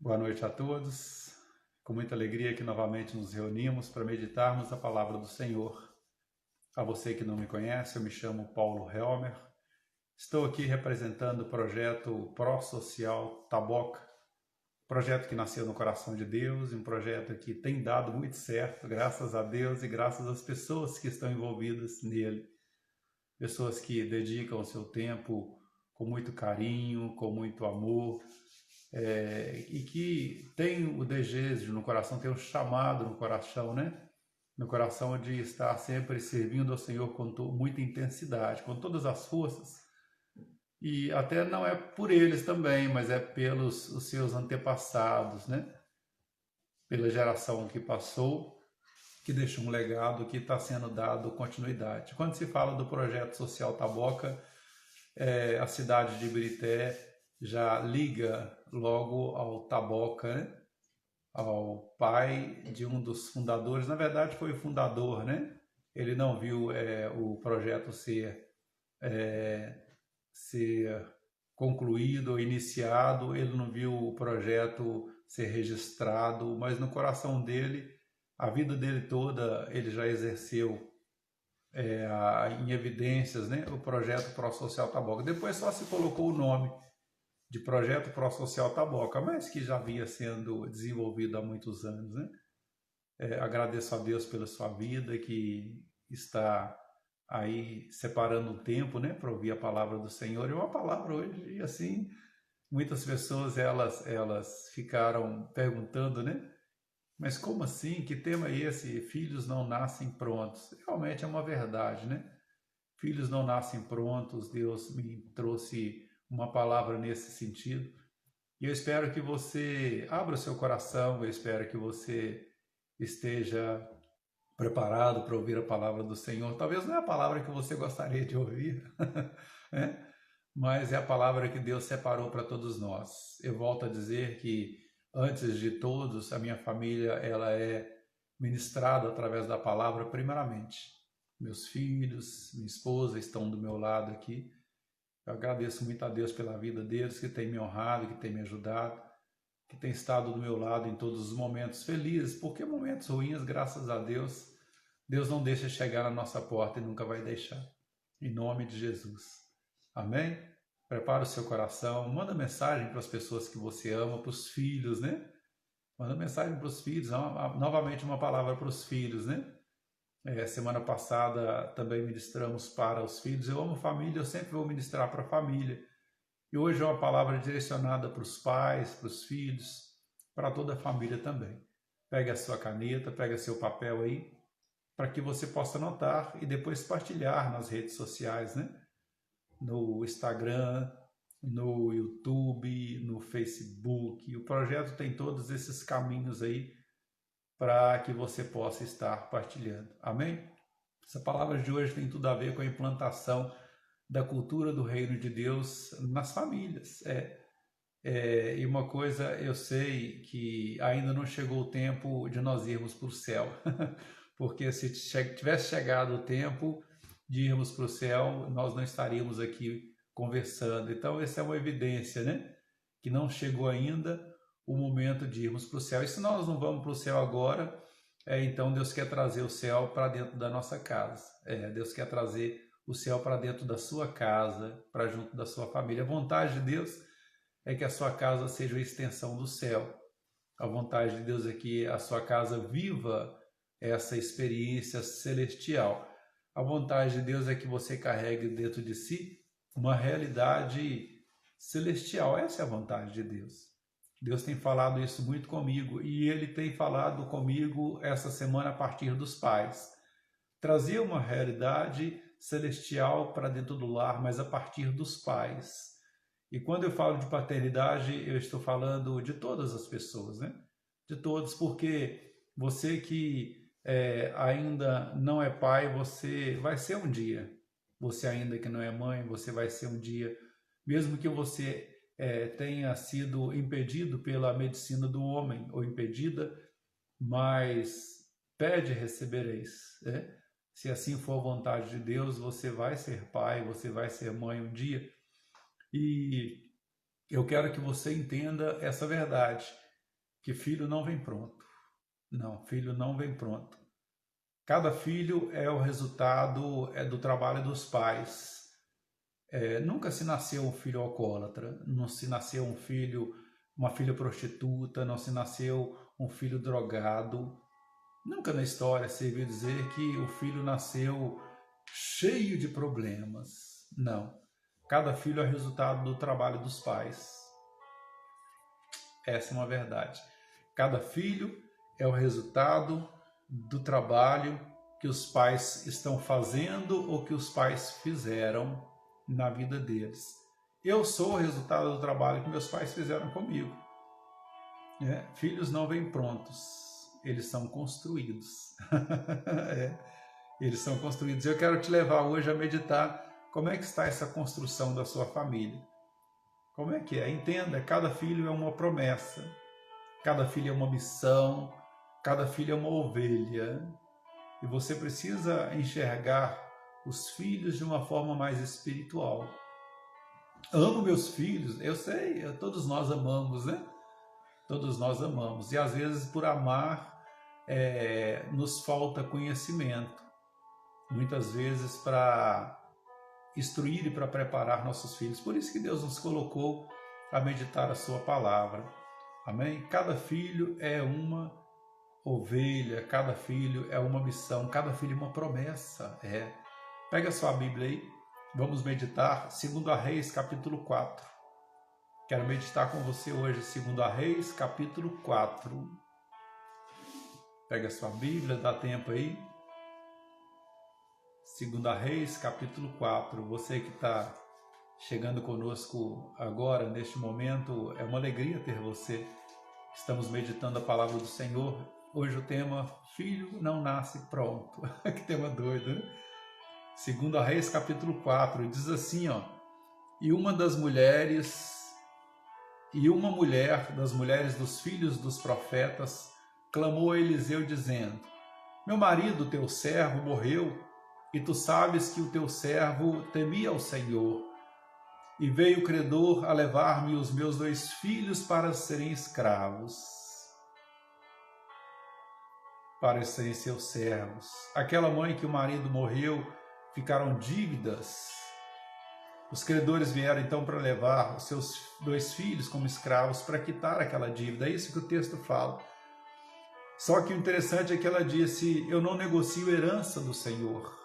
Boa noite a todos. Com muita alegria que novamente nos reunimos para meditarmos a palavra do Senhor. A você que não me conhece, eu me chamo Paulo Helmer. Estou aqui representando o projeto Pró-Social Taboca, projeto que nasceu no coração de Deus, um projeto que tem dado muito certo, graças a Deus e graças às pessoas que estão envolvidas nele. Pessoas que dedicam o seu tempo com muito carinho, com muito amor, e que tem o desejo no coração, tem o chamado no coração, né? No coração de estar sempre servindo ao Senhor com muita intensidade, com todas as forças. E até não é por eles também, mas é pelos os seus antepassados, né? Pela geração que passou, que deixou um legado que está sendo dado continuidade. Quando se fala do projeto social Taboca, a cidade de Ibirité já liga logo ao Taboca, né? Ao pai de um dos fundadores. Na verdade, foi o fundador, né? Ele não viu o projeto ser concluído ou iniciado, ele não viu o projeto ser registrado, mas no coração dele, a vida dele toda, ele já exerceu em evidências, né, o projeto Pró-Social Taboca. Depois só se colocou o nome de Projeto Pró-Social Taboca, mas que já vinha sendo desenvolvido há muitos anos, né? Agradeço a Deus pela sua vida, que está aí separando um tempo, né, para ouvir a palavra do Senhor. E uma palavra hoje, e assim, muitas pessoas elas ficaram perguntando, né? Mas como assim? Que tema é esse? Filhos não nascem prontos. Realmente é uma verdade, né? Filhos não nascem prontos. Deus me trouxe uma palavra nesse sentido. E eu espero que você abra o seu coração, eu espero que você esteja preparado para ouvir a palavra do Senhor. Talvez não é a palavra que você gostaria de ouvir, né? Mas é a palavra que Deus separou para todos nós. Eu volto a dizer que antes de todos, a minha família ela é ministrada através da palavra primeiramente. Meus filhos, minha esposa estão do meu lado aqui. Eu agradeço muito a Deus pela vida deles, que tem me honrado, que tem me ajudado, que tem estado do meu lado em todos os momentos felizes, porque momentos ruins, graças a Deus, Deus não deixa chegar na nossa porta e nunca vai deixar. Em nome de Jesus. Amém? Prepara o seu coração, manda mensagem para as pessoas que você ama, para os filhos, né? Manda mensagem para os filhos, novamente uma palavra para os filhos, né? Semana passada também ministramos para os filhos. Eu amo família, eu sempre vou ministrar para a família. E hoje é uma palavra direcionada para os pais, para os filhos, para toda a família também. Pega a sua caneta, pega seu papel aí, para que você possa anotar e depois partilhar nas redes sociais, né? No Instagram, no YouTube, no Facebook. O projeto tem todos esses caminhos aí para que você possa estar partilhando. Amém? Essa palavra de hoje tem tudo a ver com a implantação da cultura do reino de Deus nas famílias. E uma coisa eu sei que ainda não chegou o tempo de nós irmos para o céu, porque se tivesse chegado o tempo de irmos para o céu, nós não estaríamos aqui conversando. Então, essa é uma evidência, né? Que não chegou ainda o momento de irmos para o céu. E se nós não vamos para o céu agora, então Deus quer trazer o céu para dentro da nossa casa. Deus quer trazer o céu para dentro da sua casa, para junto da sua família. A vontade de Deus é que a sua casa seja a extensão do céu. A vontade de Deus é que a sua casa viva essa experiência celestial. A vontade de Deus é que você carregue dentro de si uma realidade celestial. Essa é a vontade de Deus. Deus tem falado isso muito comigo e Ele tem falado comigo essa semana a partir dos pais. Trazer uma realidade celestial para dentro do lar, mas a partir dos pais. E quando eu falo de paternidade, eu estou falando de todas as pessoas, né? De todos, porque você que ainda não é pai, você vai ser um dia. Você ainda que não é mãe, você vai ser um dia. Mesmo que você tenha sido impedido pela medicina do homem, ou impedida, mas pede e recebereis, né? Se assim for a vontade de Deus, você vai ser pai, você vai ser mãe um dia. E eu quero que você entenda essa verdade, que filho não vem pronto. Não, filho não vem pronto. Cada filho é o resultado do trabalho dos pais. Nunca se nasceu um filho alcoólatra, não se nasceu uma filha prostituta, não se nasceu um filho drogado. Nunca na história se viu dizer que o filho nasceu cheio de problemas. Não. Cada filho é resultado do trabalho dos pais. Essa é uma verdade. Cada filho é o resultado do trabalho que os pais estão fazendo ou que os pais fizeram na vida deles. Eu sou o resultado do trabalho que meus pais fizeram comigo. Filhos não vêm prontos, eles são construídos. Eles são construídos. Eu quero te levar hoje a meditar como é que está essa construção da sua família. Como é que é? Entenda, cada filho é uma promessa, cada filho é uma missão, cada filho é uma ovelha. E você precisa enxergar os filhos de uma forma mais espiritual. Amo meus filhos, eu sei, todos nós amamos, né? Todos nós amamos. E às vezes por amar nos falta conhecimento. Muitas vezes para instruir e para preparar nossos filhos. Por isso que Deus nos colocou a meditar a sua palavra. Amém? Cada filho é uma ovelha, cada filho é uma missão, cada filho é uma promessa. Pega a sua Bíblia aí, vamos meditar 2 Reis, capítulo 4. Quero meditar com você hoje 2 Reis, capítulo 4. Pega a sua Bíblia, dá tempo aí. 2 Reis, capítulo 4. Você que está chegando conosco agora, neste momento, é uma alegria ter você. Estamos meditando a palavra do Senhor. Hoje o tema, filho não nasce pronto. Que tema doido, né? 2 Reis, capítulo 4, diz assim, e uma mulher das mulheres dos filhos dos profetas clamou a Eliseu dizendo, meu marido, teu servo, morreu, e tu sabes que o teu servo temia ao Senhor. E veio o credor a levar-me os meus 2 filhos para serem escravos, para serem seus servos. Aquela mãe que o marido morreu, ficaram dívidas. Os credores vieram então para levar os seus 2 filhos como escravos para quitar aquela dívida. É isso que o texto fala. Só que o interessante é que ela disse, eu não negocio herança do Senhor.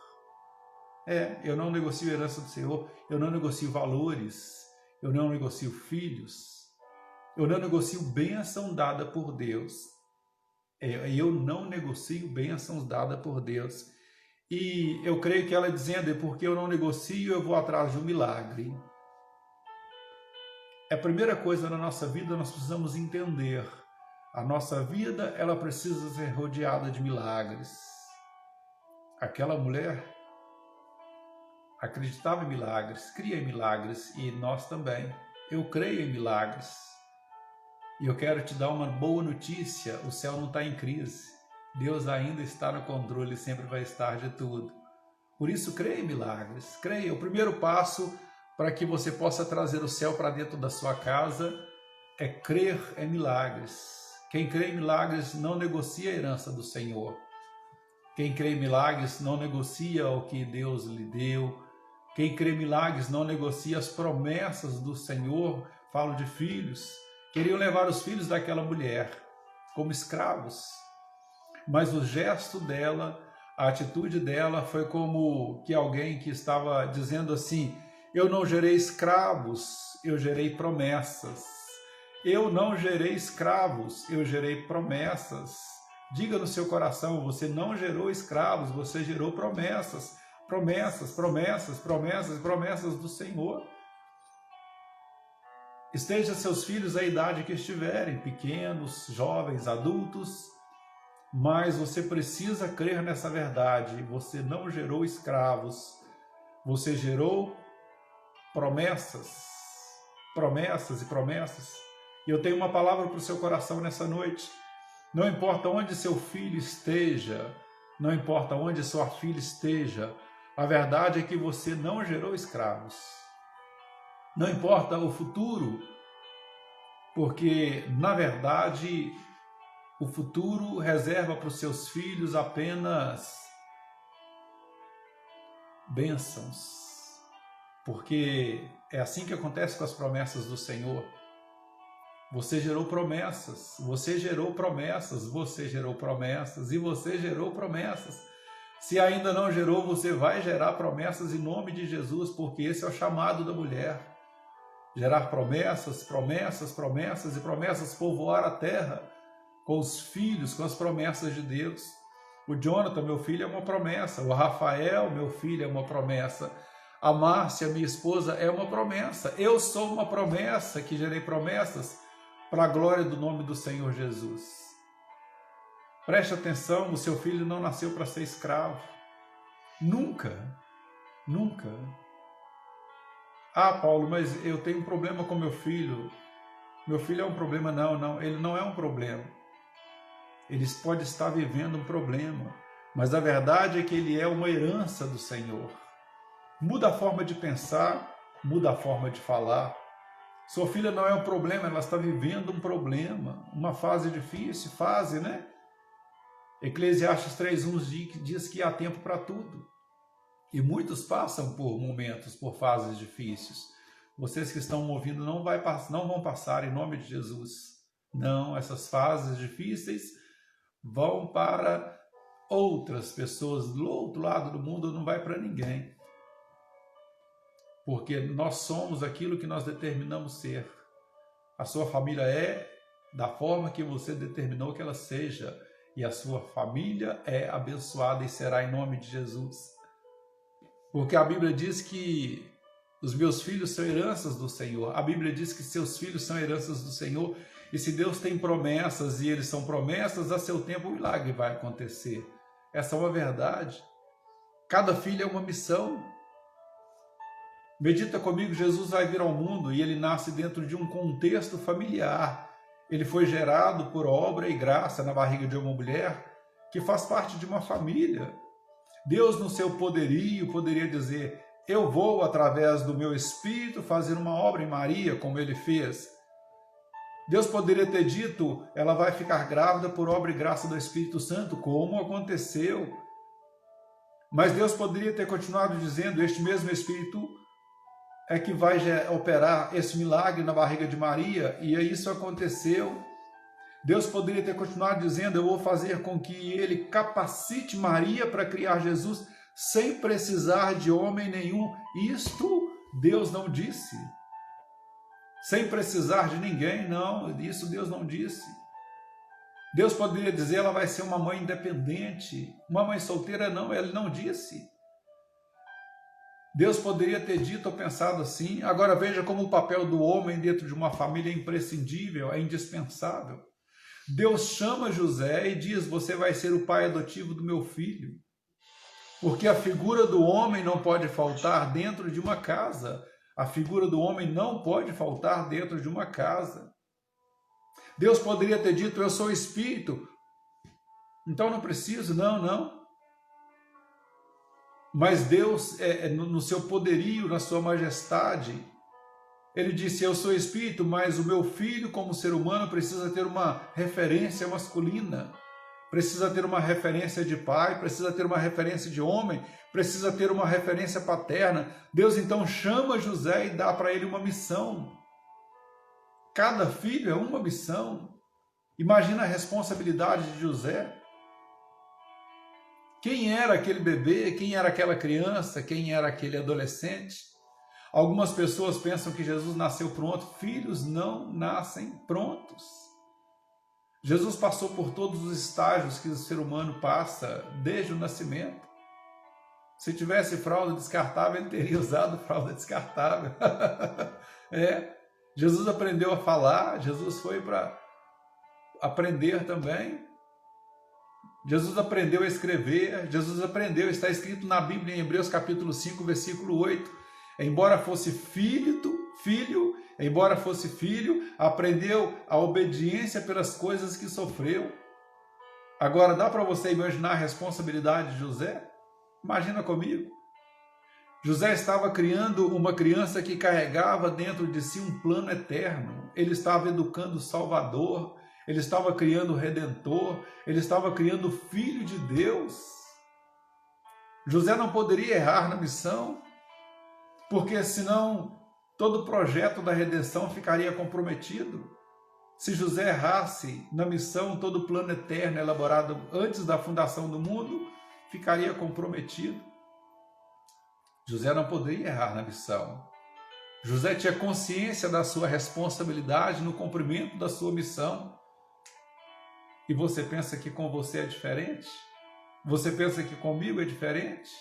Eu não negocio herança do Senhor, eu não negocio valores, eu não negocio filhos, eu não negocio bênção dada por Deus. Eu não negocio bênçãos dadas por Deus. E eu creio que ela dizendo, porque eu não negocio, eu vou atrás de um milagre. A primeira coisa na nossa vida nós precisamos entender. A nossa vida, ela precisa ser rodeada de milagres. Aquela mulher acreditava em milagres, cria em milagres, e nós também. Eu creio em milagres. E eu quero te dar uma boa notícia, o céu não está em crise. Deus ainda está no controle e sempre vai estar de tudo. Por isso, creia em milagres. Creia. O primeiro passo para que você possa trazer o céu para dentro da sua casa é crer em milagres. Quem crê em milagres não negocia a herança do Senhor. Quem crê em milagres não negocia o que Deus lhe deu. Quem crê em milagres não negocia as promessas do Senhor. Falo de filhos. Queriam levar os filhos daquela mulher como escravos. Mas o gesto dela, a atitude dela foi como que alguém que estava dizendo assim, eu não gerei escravos, eu gerei promessas. Eu não gerei escravos, eu gerei promessas. Diga no seu coração, você não gerou escravos, você gerou promessas. Promessas, promessas, promessas, promessas do Senhor. Esteja seus filhos à idade que estiverem, pequenos, jovens, adultos, mas você precisa crer nessa verdade. Você não gerou escravos, você gerou promessas, promessas e promessas. E eu tenho uma palavra para o seu coração nessa noite. Não importa onde seu filho esteja, não importa onde sua filha esteja, a verdade é que você não gerou escravos. Não importa o futuro porque, na verdade, o futuro reserva para os seus filhos apenas bênçãos, porque é assim que acontece com as promessas do Senhor. Você gerou promessas, você gerou promessas, você gerou promessas e você gerou promessas. Se ainda não gerou, você vai gerar promessas em nome de Jesus, porque esse é o chamado da mulher. Gerar promessas, promessas, promessas e promessas, povoar a terra com os filhos, com as promessas de Deus. O Jonathan, meu filho, é uma promessa. O Rafael, meu filho, é uma promessa. A Márcia, minha esposa, é uma promessa. Eu sou uma promessa que gerei promessas para a glória do nome do Senhor Jesus. Preste atenção, o seu filho não nasceu para ser escravo. Nunca, nunca. Ah, Paulo, mas eu tenho um problema com meu filho. Meu filho é um problema? Não, ele não é um problema. Ele pode estar vivendo um problema, mas a verdade é que ele é uma herança do Senhor. Muda a forma de pensar, muda a forma de falar. Sua filha não é um problema, ela está vivendo um problema, uma fase difícil, né? Eclesiastes 3:1 diz que há tempo para tudo. E muitos passam por momentos, por fases difíceis. Vocês que estão ouvindo não vão passar em nome de Jesus. Não, essas fases difíceis vão para outras pessoas do outro lado do mundo, não vai para ninguém. Porque nós somos aquilo que nós determinamos ser. A sua família é da forma que você determinou que ela seja. E a sua família é abençoada e será em nome de Jesus. Porque a Bíblia diz que os meus filhos são heranças do Senhor. A Bíblia diz que seus filhos são heranças do Senhor. E se Deus tem promessas e eles são promessas, a seu tempo o milagre vai acontecer. Essa é uma verdade. Cada filho é uma missão. Medita comigo, Jesus vai vir ao mundo e ele nasce dentro de um contexto familiar. Ele foi gerado por obra e graça na barriga de uma mulher que faz parte de uma família. Deus, no seu poderio, poderia dizer: eu vou, através do meu Espírito, fazer uma obra em Maria, como ele fez. Deus poderia ter dito: ela vai ficar grávida por obra e graça do Espírito Santo, como aconteceu. Mas Deus poderia ter continuado dizendo: este mesmo Espírito é que vai operar esse milagre na barriga de Maria, e isso aconteceu. Deus poderia ter continuado dizendo: eu vou fazer com que ele capacite Maria para criar Jesus sem precisar de homem nenhum. Isto Deus não disse. Sem precisar de ninguém, não, isso Deus não disse. Deus poderia dizer: ela vai ser uma mãe independente, uma mãe solteira, não, ele não disse. Deus poderia ter dito ou pensado assim. Agora veja como o papel do homem dentro de uma família é imprescindível, é indispensável. Deus chama José e diz: você vai ser o pai adotivo do meu filho. Porque a figura do homem não pode faltar dentro de uma casa. A figura do homem não pode faltar dentro de uma casa. Deus poderia ter dito: eu sou espírito, então não preciso, não. Mas Deus, no seu poderio, na sua majestade, ele disse: eu sou espírito, mas o meu filho, como ser humano, precisa ter uma referência masculina, precisa ter uma referência de pai, precisa ter uma referência de homem, precisa ter uma referência paterna. Deus então chama José e dá para ele uma missão. Cada filho é uma missão. Imagina a responsabilidade de José. Quem era aquele bebê? Quem era aquela criança? Quem era aquele adolescente? Algumas pessoas pensam que Jesus nasceu pronto. Filhos não nascem prontos. Jesus passou por todos os estágios que o ser humano passa desde o nascimento. Se tivesse fralda descartável, ele teria usado fralda descartável. Jesus aprendeu a falar, Jesus foi para aprender também. Jesus aprendeu a escrever, Jesus aprendeu, está escrito na Bíblia em Hebreus capítulo 5, versículo 8. Embora fosse filho, aprendeu a obediência pelas coisas que sofreu. Agora, dá para você imaginar a responsabilidade de José? Imagina comigo. José estava criando uma criança que carregava dentro de si um plano eterno. Ele estava educando o Salvador, ele estava criando o Redentor, ele estava criando o Filho de Deus. José não poderia errar na missão, porque senão todo o projeto da redenção ficaria comprometido. Se José errasse na missão, todo o plano eterno elaborado antes da fundação do mundo ficaria comprometido. José não poderia errar na missão. José tinha consciência da sua responsabilidade no cumprimento da sua missão. E você pensa que com você é diferente? Você pensa que comigo é diferente?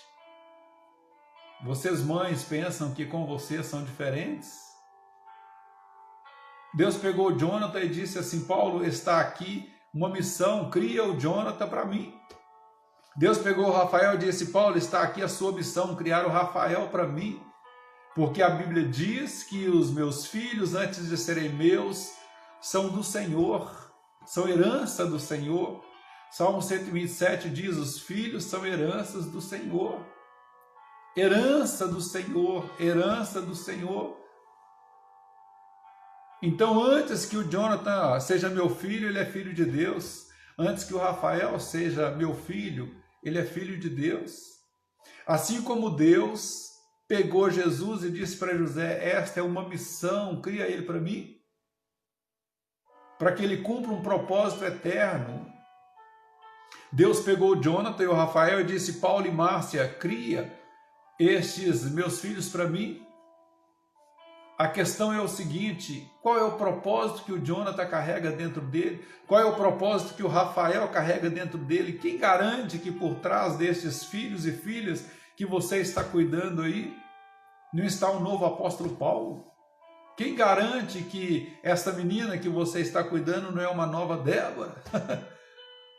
Vocês mães pensam que com você são diferentes? Deus pegou o Jonathan e disse assim: Paulo, está aqui uma missão, cria o Jonathan para mim. Deus pegou o Rafael e disse: Paulo, está aqui a sua missão, criar o Rafael para mim. Porque a Bíblia diz que os meus filhos, antes de serem meus, são do Senhor, são herança do Senhor. Salmo 127 diz: os filhos são heranças do Senhor. Herança do Senhor, herança do Senhor. Então, antes que o Jonathan seja meu filho, ele é filho de Deus. Antes que o Rafael seja meu filho, ele é filho de Deus. Assim como Deus pegou Jesus e disse para José: esta é uma missão, cria ele para mim, para que ele cumpra um propósito eterno. Deus pegou o Jonathan e o Rafael e disse: Paulo e Márcia, cria estes meus filhos para mim. A questão é o seguinte: qual é o propósito que o Jonathan carrega dentro dele? Qual é o propósito que o Rafael carrega dentro dele? Quem garante que por trás destes filhos e filhas que você está cuidando aí, não está o novo apóstolo Paulo? Quem garante que essa menina que você está cuidando não é uma nova Débora?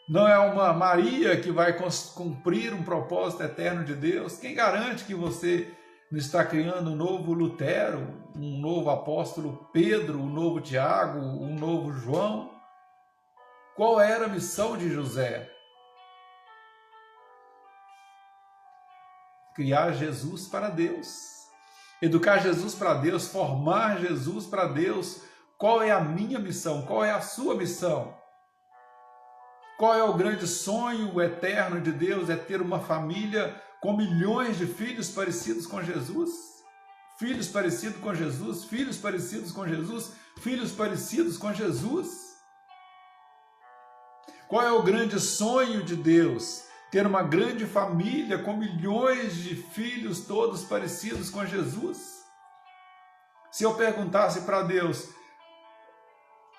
Não é uma Maria que vai cumprir um propósito eterno de Deus? Quem garante que você não está criando um novo Lutero, um novo apóstolo Pedro, um novo Tiago, um novo João? Qual era a missão de José? Criar Jesus para Deus, educar Jesus para Deus, formar Jesus para Deus. Qual é a minha missão? Qual é a sua missão? Qual é o grande sonho eterno de Deus? É ter uma família com milhões de filhos parecidos com Jesus? Filhos parecidos com Jesus, filhos parecidos com Jesus, filhos parecidos com Jesus. Qual é o grande sonho de Deus? Ter uma grande família com milhões de filhos todos parecidos com Jesus? Se eu perguntasse para Deus: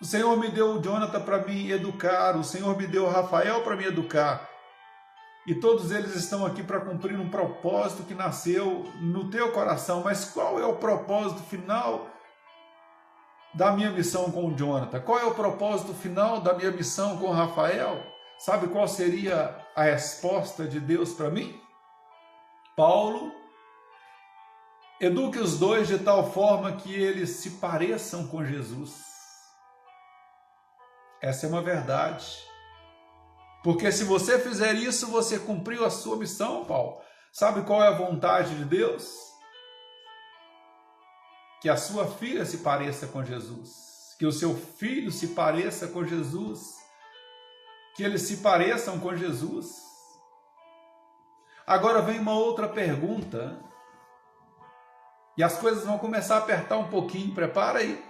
o Senhor me deu o Jonathan para me educar, o Senhor me deu o Rafael para me educar, e todos eles estão aqui para cumprir um propósito que nasceu no teu coração, mas qual é o propósito final da minha missão com o Jonathan? Qual é o propósito final da minha missão com o Rafael? Sabe qual seria a resposta de Deus para mim? Paulo, eduque os dois de tal forma que eles se pareçam com Jesus. Essa é uma verdade. Porque se você fizer isso, você cumpriu a sua missão, Paulo. Sabe qual é a vontade de Deus? Que a sua filha se pareça com Jesus. Que o seu filho se pareça com Jesus. Que eles se pareçam com Jesus. Agora vem uma outra pergunta. E as coisas vão começar a apertar um pouquinho. Prepara aí.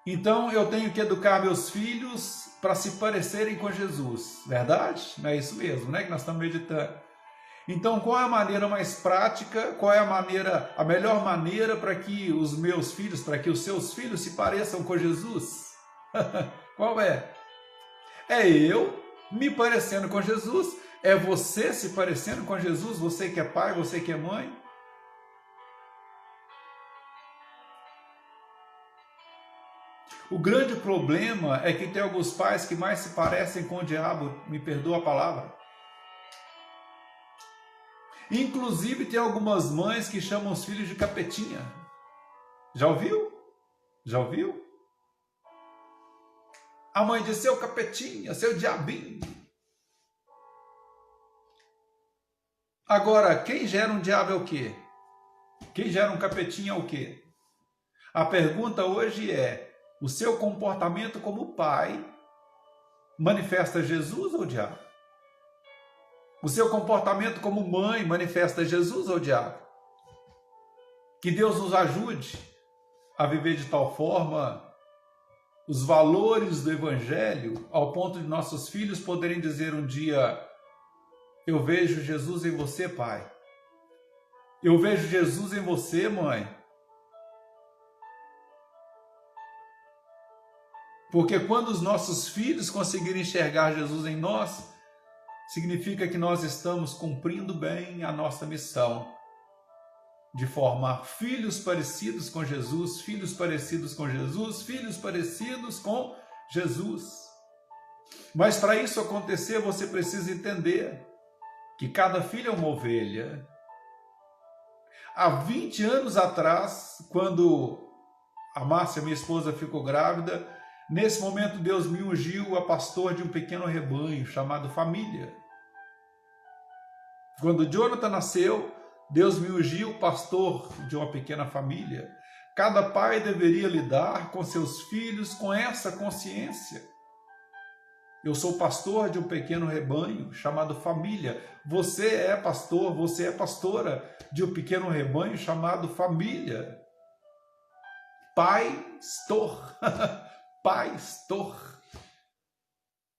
Então eu tenho que educar meus filhos para se parecerem com Jesus, verdade? Não é isso mesmo, né? Que nós estamos meditando. Então, qual é a maneira mais prática? Qual é a melhor maneira para que os meus filhos, para que os seus filhos se pareçam com Jesus? Qual é? É eu me parecendo com Jesus? É você se parecendo com Jesus? Você que é pai, você que é mãe? O grande problema é que tem alguns pais que mais se parecem com o diabo, me perdoa a palavra. Inclusive tem algumas mães que chamam os filhos de capetinha. Já ouviu? Já ouviu? A mãe diz: seu capetinha, seu diabinho. Agora, quem gera um diabo é o quê? Quem gera um capetinha é o quê? A pergunta hoje é: o seu comportamento como pai manifesta Jesus ou o diabo? O seu comportamento como mãe manifesta Jesus ou o diabo? Que Deus nos ajude a viver de tal forma os valores do Evangelho, ao ponto de nossos filhos poderem dizer um dia: eu vejo Jesus em você, pai. Eu vejo Jesus em você, mãe. Porque quando os nossos filhos conseguirem enxergar Jesus em nós, significa que nós estamos cumprindo bem a nossa missão de formar filhos parecidos com Jesus, filhos parecidos com Jesus, filhos parecidos com Jesus. Mas para isso acontecer, você precisa entender que cada filho é uma ovelha. Há 20 anos atrás, quando a Márcia, minha esposa, ficou grávida, nesse momento Deus me ungiu a pastor de um pequeno rebanho chamado família. Quando Jonathan nasceu, Deus me ungiu pastor de uma pequena família. Cada pai deveria lidar com seus filhos com essa consciência. Eu sou pastor de um pequeno rebanho chamado família. Você é pastor, você é pastora de um pequeno rebanho chamado família. Pastor, pastor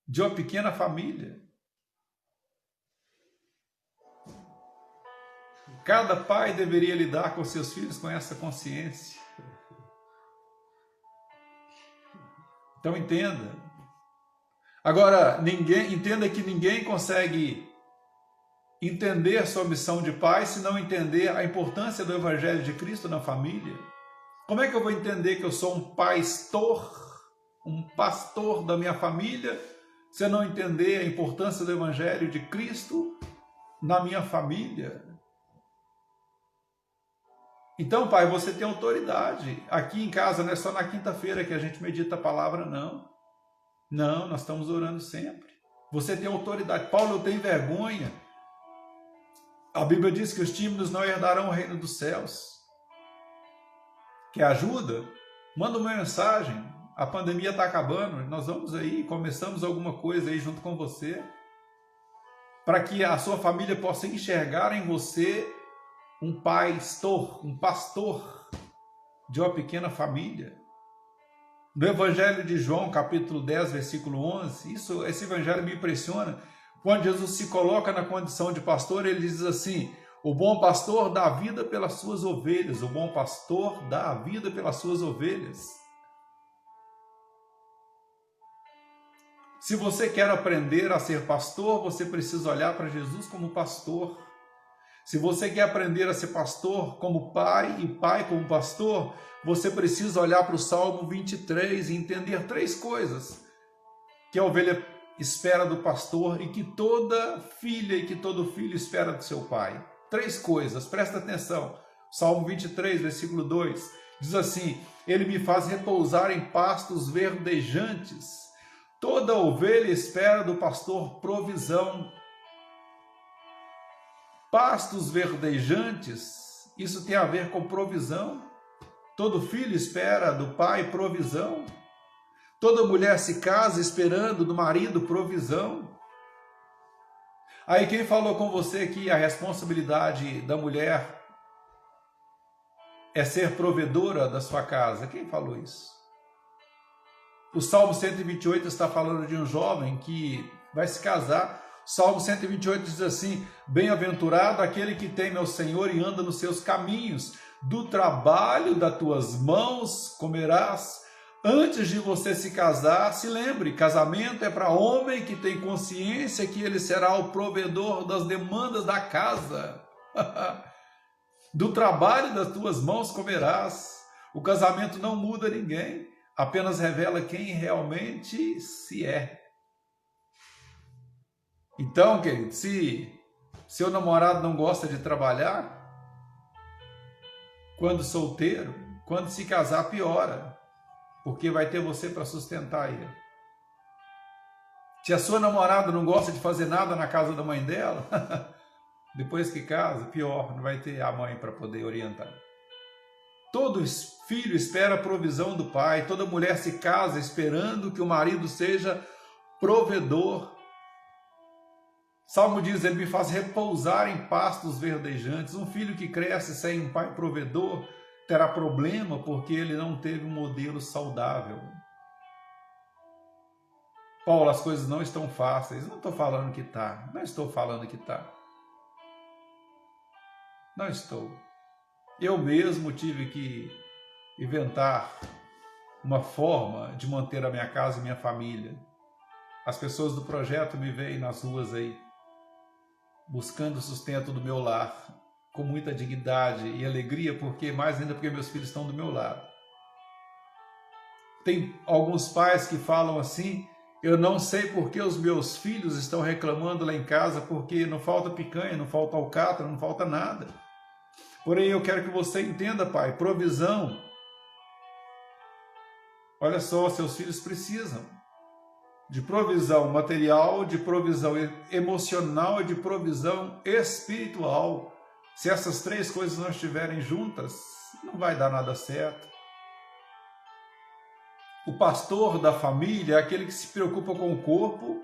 de uma pequena família. Cada pai deveria lidar com seus filhos com essa consciência. Então entenda. Agora, entenda que ninguém consegue entender sua missão de pai se não entender a importância do Evangelho de Cristo na família. Como é que eu vou entender que eu sou um pastor da minha família, se eu não entender a importância do Evangelho de Cristo na minha família? Então, pai, você tem autoridade. Aqui em casa não é só na quinta-feira que a gente medita a palavra, não. Não, nós estamos orando sempre. Você tem autoridade. Paulo, eu tenho vergonha. A Bíblia diz que os tímidos não herdarão o reino dos céus. Quer ajuda? Manda uma mensagem. A pandemia está acabando. Nós vamos aí, começamos alguma coisa aí junto com você. Para que a sua família possa enxergar em você um pastor de uma pequena família. No Evangelho de João, capítulo 10, versículo 11, esse evangelho me impressiona. Quando Jesus se coloca na condição de pastor, ele diz assim: o bom pastor dá a vida pelas suas ovelhas, o bom pastor dá a vida pelas suas ovelhas. Se você quer aprender a ser pastor, você precisa olhar para Jesus como pastor. Se você quer aprender a ser pastor como pai e pai como pastor, você precisa olhar para o Salmo 23 e entender 3 coisas que a ovelha espera do pastor e que toda filha e que todo filho espera do seu pai. 3 coisas, presta atenção. Salmo 23, versículo 2, diz assim: ele me faz repousar em pastos verdejantes. Toda ovelha espera do pastor provisão. Pastos verdejantes, isso tem a ver com provisão. Todo filho espera do pai provisão. Toda mulher se casa esperando do marido provisão. Aí quem falou com você que a responsabilidade da mulher é ser provedora da sua casa? Quem falou isso? O Salmo 128 está falando de um jovem que vai se casar. Salmo 128 diz assim: bem-aventurado aquele que teme ao Senhor e anda nos seus caminhos. Do trabalho das tuas mãos comerás. Antes de você se casar, se lembre, casamento é para homem que tem consciência que ele será o provedor das demandas da casa. Do trabalho das tuas mãos comerás. O casamento não muda ninguém, apenas revela quem realmente se é. Então, querido, se seu namorado não gosta de trabalhar, quando solteiro, quando se casar, piora, porque vai ter você para sustentar ele. Se a sua namorada não gosta de fazer nada na casa da mãe dela, Depois que casa, pior, não vai ter a mãe para poder orientar. Todo filho espera a provisão do pai, toda mulher se casa esperando que o marido seja provedor. Salmo diz, ele me faz repousar em pastos verdejantes. Um filho que cresce sem um pai provedor terá problema porque ele não teve um modelo saudável. Paulo, as coisas não estão fáceis. Não estou falando que está. Não estou falando que está. Não estou. Eu mesmo tive que inventar uma forma de manter a minha casa e minha família. As pessoas do projeto me veem nas ruas aí, buscando o sustento do meu lar, com muita dignidade e alegria, porque mais ainda porque meus filhos estão do meu lado. Tem alguns pais que falam assim, eu não sei por que os meus filhos estão reclamando lá em casa, porque não falta picanha, não falta alcatra, não falta nada. Porém, eu quero que você entenda, pai, provisão. Olha só, seus filhos precisam de provisão material, de provisão emocional e de provisão espiritual. Se essas três coisas não estiverem juntas, não vai dar nada certo. O pastor da família é aquele que se preocupa com o corpo,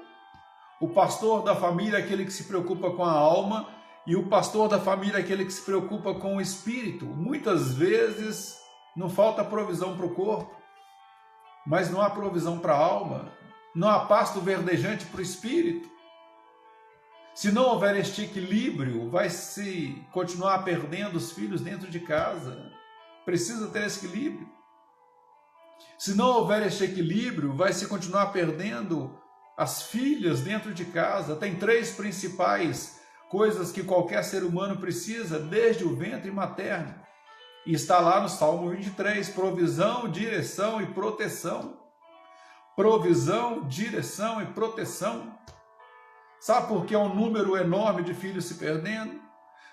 o pastor da família é aquele que se preocupa com a alma, e o pastor da família é aquele que se preocupa com o espírito. Muitas vezes não falta provisão para o corpo, mas não há provisão para a alma, não há pasto verdejante para o espírito. Se não houver este equilíbrio, vai se continuar perdendo os filhos dentro de casa. Precisa ter esse equilíbrio. Se não houver este equilíbrio, vai se continuar perdendo as filhas dentro de casa. Tem três principais coisas que qualquer ser humano precisa, desde o ventre materno. E está lá no Salmo 23, provisão, direção e proteção. Provisão, direção e proteção. Sabe por que é um número enorme de filhos se perdendo?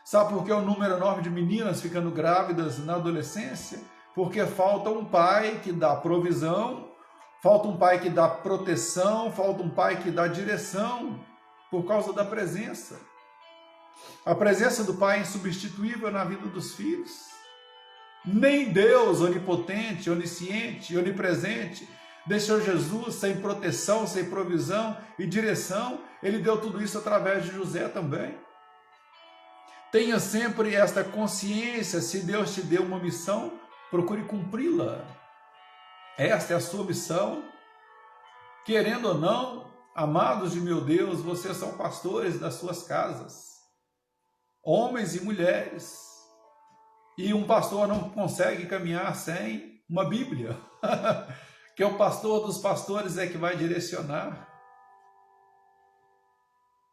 Sabe por que é um número enorme de meninas ficando grávidas na adolescência? Porque falta um pai que dá provisão, falta um pai que dá proteção, falta um pai que dá direção, por causa da presença. A presença do pai é insubstituível na vida dos filhos. Nem Deus, onipotente, onisciente, onipresente, deixou Jesus sem proteção, sem provisão e direção. Ele deu tudo isso através de José também. Tenha sempre esta consciência, se Deus te deu uma missão, procure cumpri-la. Esta é a sua missão. Querendo ou não, amados de meu Deus, vocês são pastores das suas casas. Homens e mulheres. E um pastor não consegue caminhar sem uma Bíblia. Que o pastor dos pastores é que vai direcionar.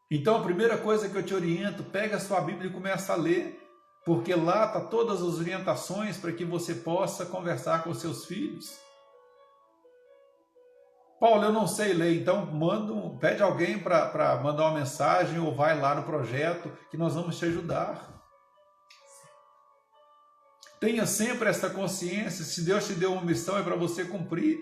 Então a primeira coisa que eu te oriento, pega a sua Bíblia e começa a ler, porque lá está todas as orientações para que você possa conversar com seus filhos. Paulo, eu não sei ler, então pede alguém para mandar uma mensagem ou vai lá no projeto que nós vamos te ajudar. Tenha sempre essa consciência, se Deus te deu uma missão é para você cumprir.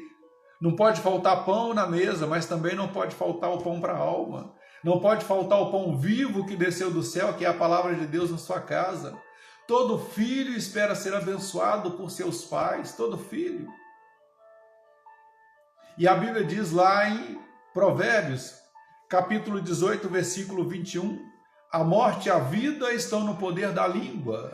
Não pode faltar pão na mesa, mas também não pode faltar o pão para a alma. Não pode faltar o pão vivo que desceu do céu, que é a palavra de Deus na sua casa. Todo filho espera ser abençoado por seus pais, todo filho. E a Bíblia diz lá em Provérbios, capítulo 18, versículo 21, a morte e a vida estão no poder da língua.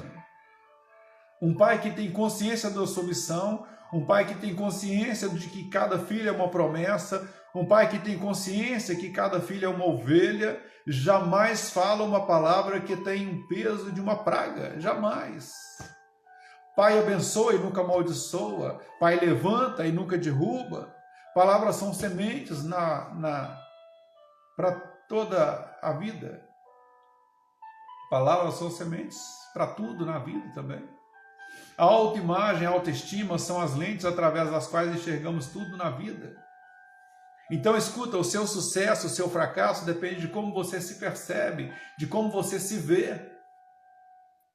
Um pai que tem consciência da sua missão, um pai que tem consciência de que cada filho é uma promessa, um pai que tem consciência que cada filho é uma ovelha, jamais fala uma palavra que tem um peso de uma praga, jamais. Pai abençoa e nunca amaldiçoa, pai levanta e nunca derruba. Palavras são sementes para toda a vida. Palavras são sementes para tudo na vida também. A autoimagem, a autoestima são as lentes através das quais enxergamos tudo na vida. Então escuta, o seu sucesso, o seu fracasso depende de como você se percebe, de como você se vê.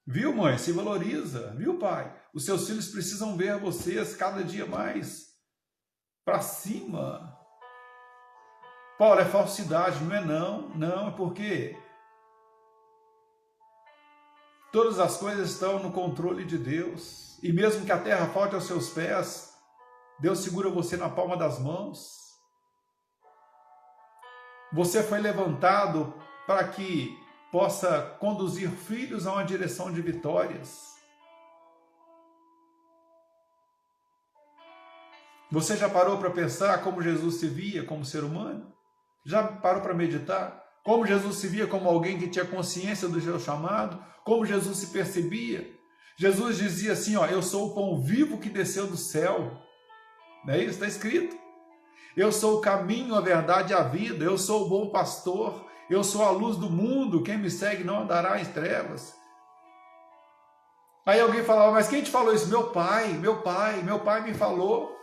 Viu, mãe? Se valoriza. Viu, pai? Os seus filhos precisam ver vocês cada dia mais para cima. Paulo, é falsidade, não é não. Não, é porque Todas as coisas estão no controle de Deus. E mesmo que a terra falte aos seus pés, Deus segura você na palma das mãos. Você foi levantado para que possa conduzir filhos a uma direção de vitórias. Você já parou para pensar como Jesus se via como ser humano? Já parou para meditar? Como Jesus se via como alguém que tinha consciência do seu chamado? Como Jesus se percebia? Jesus dizia assim, ó, eu sou o pão vivo que desceu do céu. Não é isso? Está escrito. Eu sou o caminho, a verdade e a vida. Eu sou o bom pastor. Eu sou a luz do mundo. Quem me segue não andará em trevas. Aí alguém falava, mas quem te falou isso? Meu pai me falou.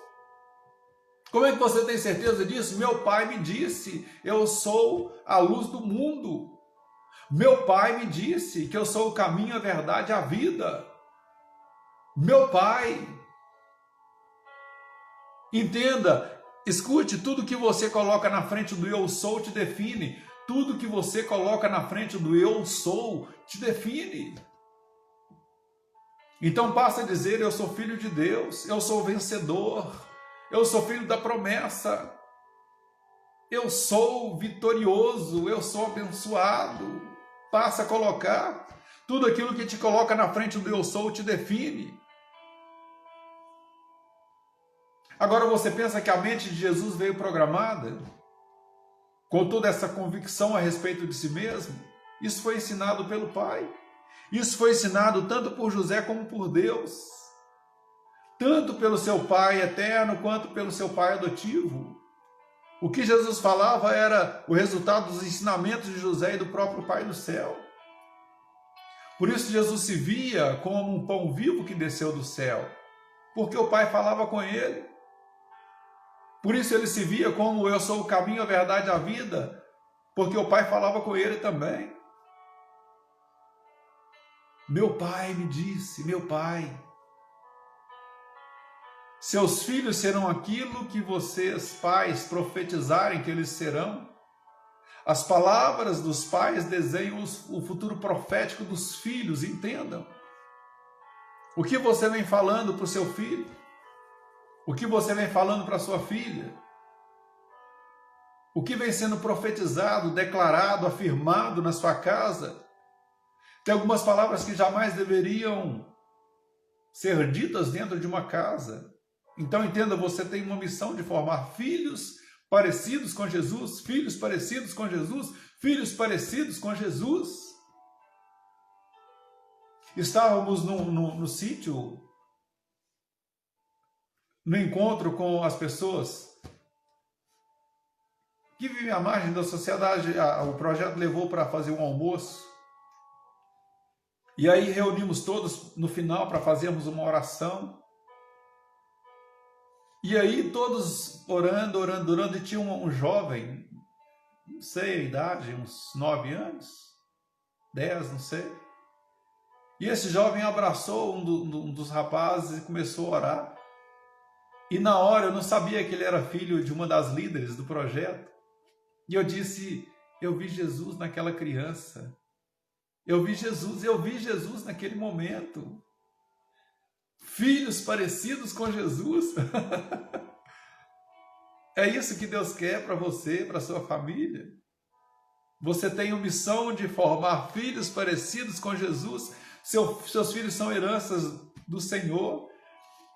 Como é que você tem certeza disso? Meu pai me disse, eu sou a luz do mundo. Meu pai me disse que eu sou o caminho, a verdade e a vida. Meu pai. Entenda, escute, tudo que você coloca na frente do eu sou te define. Tudo que você coloca na frente do eu sou te define. Então passa a dizer, eu sou filho de Deus, eu sou vencedor. Eu sou filho da promessa, eu sou vitorioso, eu sou abençoado. Passa a colocar, tudo aquilo que te coloca na frente do eu sou te define. Agora você pensa que a mente de Jesus veio programada, com toda essa convicção a respeito de si mesmo? Isso foi ensinado pelo Pai, isso foi ensinado tanto por José como por Deus. Tanto pelo seu pai eterno, quanto pelo seu pai adotivo. O que Jesus falava era o resultado dos ensinamentos de José e do próprio Pai do céu. Por isso Jesus se via como um pão vivo que desceu do céu, porque o Pai falava com ele. Por isso ele se via como eu sou o caminho, a verdade e a vida, porque o Pai falava com ele também. Meu pai me disse, meu pai. Seus filhos serão aquilo que vocês, pais, profetizarem que eles serão. As palavras dos pais desenham o futuro profético dos filhos, entendam. O que você vem falando para o seu filho? O que você vem falando para a sua filha? O que vem sendo profetizado, declarado, afirmado na sua casa? Tem algumas palavras que jamais deveriam ser ditas dentro de uma casa. Então entenda, você tem uma missão de formar filhos parecidos com Jesus, filhos parecidos com Jesus, filhos parecidos com Jesus. Estávamos no sítio, no encontro com as pessoas que vivem à margem da sociedade. O projeto levou para fazer um almoço. E aí reunimos todos no final para fazermos uma oração. E aí todos orando, e tinha um jovem, não sei a idade, uns 9 anos, 10, não sei. E esse jovem abraçou um dos rapazes e começou a orar. E na hora eu não sabia que ele era filho de uma das líderes do projeto. E eu disse, eu vi Jesus naquela criança. Eu vi Jesus naquele momento. Filhos parecidos com Jesus. É isso que Deus quer para você, para sua família. Você tem a missão de formar filhos parecidos com Jesus. Seus filhos são heranças do Senhor.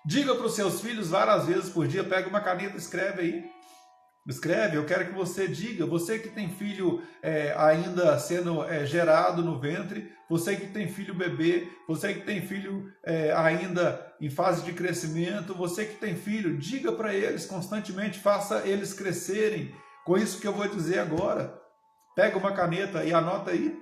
Diga para os seus filhos várias vezes por dia, pega uma caneta e escreve aí. Escreve, eu quero que você diga, você que tem filho ainda sendo gerado no ventre, você que tem filho bebê, você que tem filho ainda em fase de crescimento, você que tem filho, diga para eles constantemente, faça eles crescerem com isso que eu vou dizer agora. Pega uma caneta e anota aí.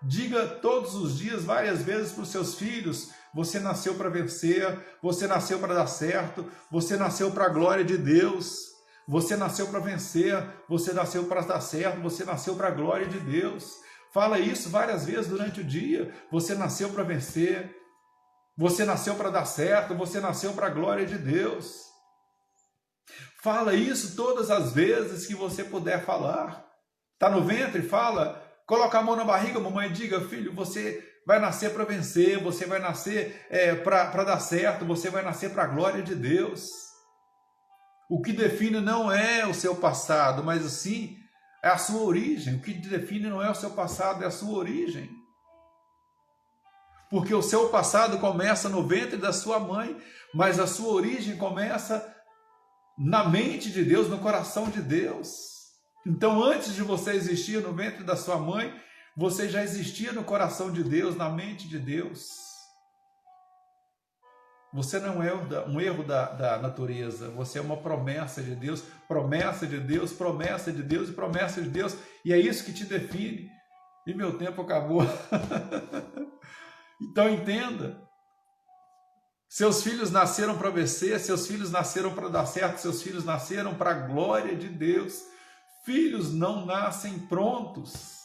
Diga todos os dias, várias vezes para os seus filhos, você nasceu para vencer, você nasceu para dar certo, você nasceu para a glória de Deus. Você nasceu para vencer, você nasceu para dar certo, você nasceu para a glória de Deus. Fala isso várias vezes durante o dia. Você nasceu para vencer, você nasceu para dar certo, você nasceu para a glória de Deus. Fala isso todas as vezes que você puder falar. Está no ventre? Fala. Coloca a mão na barriga, mamãe, diga, filho, você vai nascer para vencer, você vai nascer para dar certo, você vai nascer para a glória de Deus. O que define não é o seu passado, mas sim é a sua origem. O que define não é o seu passado, é a sua origem. Porque o seu passado começa no ventre da sua mãe, mas a sua origem começa na mente de Deus, no coração de Deus. Então, antes de você existir no ventre da sua mãe, você já existia no coração de Deus, na mente de Deus. Você não é um erro da natureza, você é uma promessa de Deus, promessa de Deus, promessa de Deus e promessa de Deus, e é isso que te define. E meu tempo acabou. Então entenda, seus filhos nasceram para vencer, seus filhos nasceram para dar certo, seus filhos nasceram para a glória de Deus. Filhos não nascem prontos.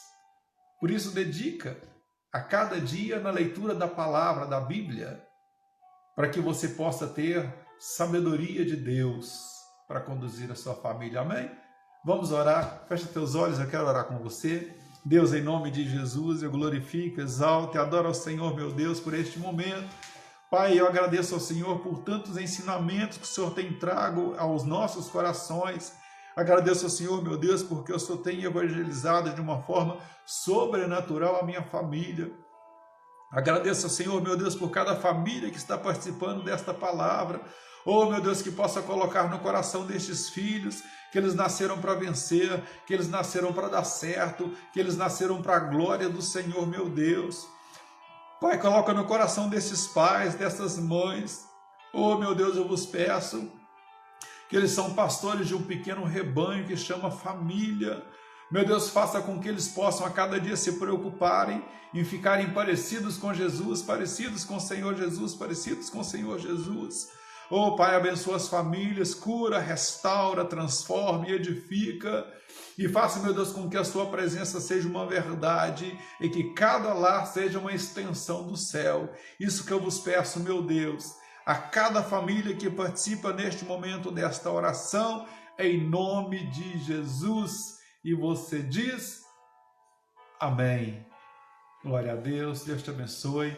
Por isso, dedica a cada dia na leitura da palavra, da Bíblia, para que você possa ter sabedoria de Deus para conduzir a sua família. Amém? Vamos orar. Fecha teus olhos, eu quero orar com você. Deus, em nome de Jesus, eu glorifico, exalto e adoro ao Senhor, meu Deus, por este momento. Pai, eu agradeço ao Senhor por tantos ensinamentos que o Senhor tem trago aos nossos corações. Agradeço ao Senhor, meu Deus, porque o Senhor tem evangelizado de uma forma sobrenatural a minha família. Agradeço ao Senhor, meu Deus, por cada família que está participando desta palavra. Oh, meu Deus, que possa colocar no coração destes filhos que eles nasceram para vencer, que eles nasceram para dar certo, que eles nasceram para a glória do Senhor, meu Deus. Pai, coloca no coração desses pais, dessas mães. Oh, meu Deus, eu vos peço que eles são pastores de um pequeno rebanho que chama família. Meu Deus, faça com que eles possam a cada dia se preocuparem em ficarem parecidos com Jesus, parecidos com o Senhor Jesus, parecidos com o Senhor Jesus. Oh, Pai, abençoa as famílias, cura, restaura, transforma e edifica. E faça, meu Deus, com que a sua presença seja uma verdade e que cada lar seja uma extensão do céu. Isso que eu vos peço, meu Deus, a cada família que participa neste momento desta oração, em nome de Jesus. E você diz, amém. Glória a Deus, Deus te abençoe.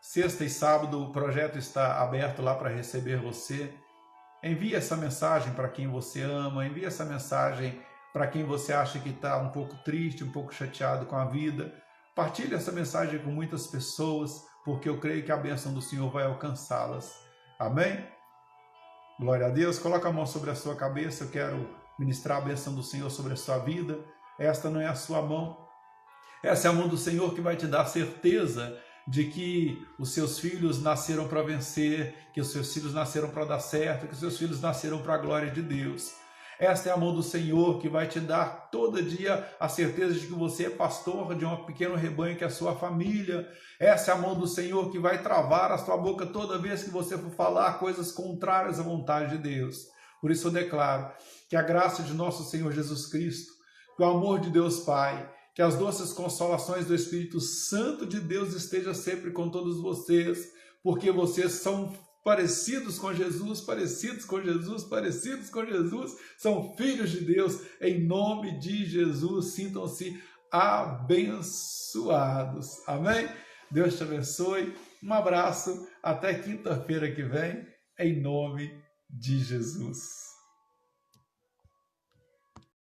Sexta e sábado o projeto está aberto lá para receber você. Envie essa mensagem para quem você ama, envie essa mensagem para quem você acha que está um pouco triste, um pouco chateado com a vida. Partilhe essa mensagem com muitas pessoas, porque eu creio que a bênção do Senhor vai alcançá-las. Amém? Glória a Deus. Coloca a mão sobre a sua cabeça, eu quero ministrar a bênção do Senhor sobre a sua vida. Esta não é a sua mão. Essa é a mão do Senhor que vai te dar certeza de que os seus filhos nasceram para vencer, que os seus filhos nasceram para dar certo, que os seus filhos nasceram para a glória de Deus. Esta é a mão do Senhor que vai te dar todo dia a certeza de que você é pastor de um pequeno rebanho que é a sua família. Essa é a mão do Senhor que vai travar a sua boca toda vez que você for falar coisas contrárias à vontade de Deus. Por isso eu declaro que a graça de nosso Senhor Jesus Cristo, que o amor de Deus Pai, que as doces consolações do Espírito Santo de Deus esteja sempre com todos vocês, porque vocês são parecidos com Jesus, parecidos com Jesus, parecidos com Jesus, são filhos de Deus, em nome de Jesus, sintam-se abençoados. Amém? Deus te abençoe, um abraço, até quinta-feira que vem, em nome de Jesus.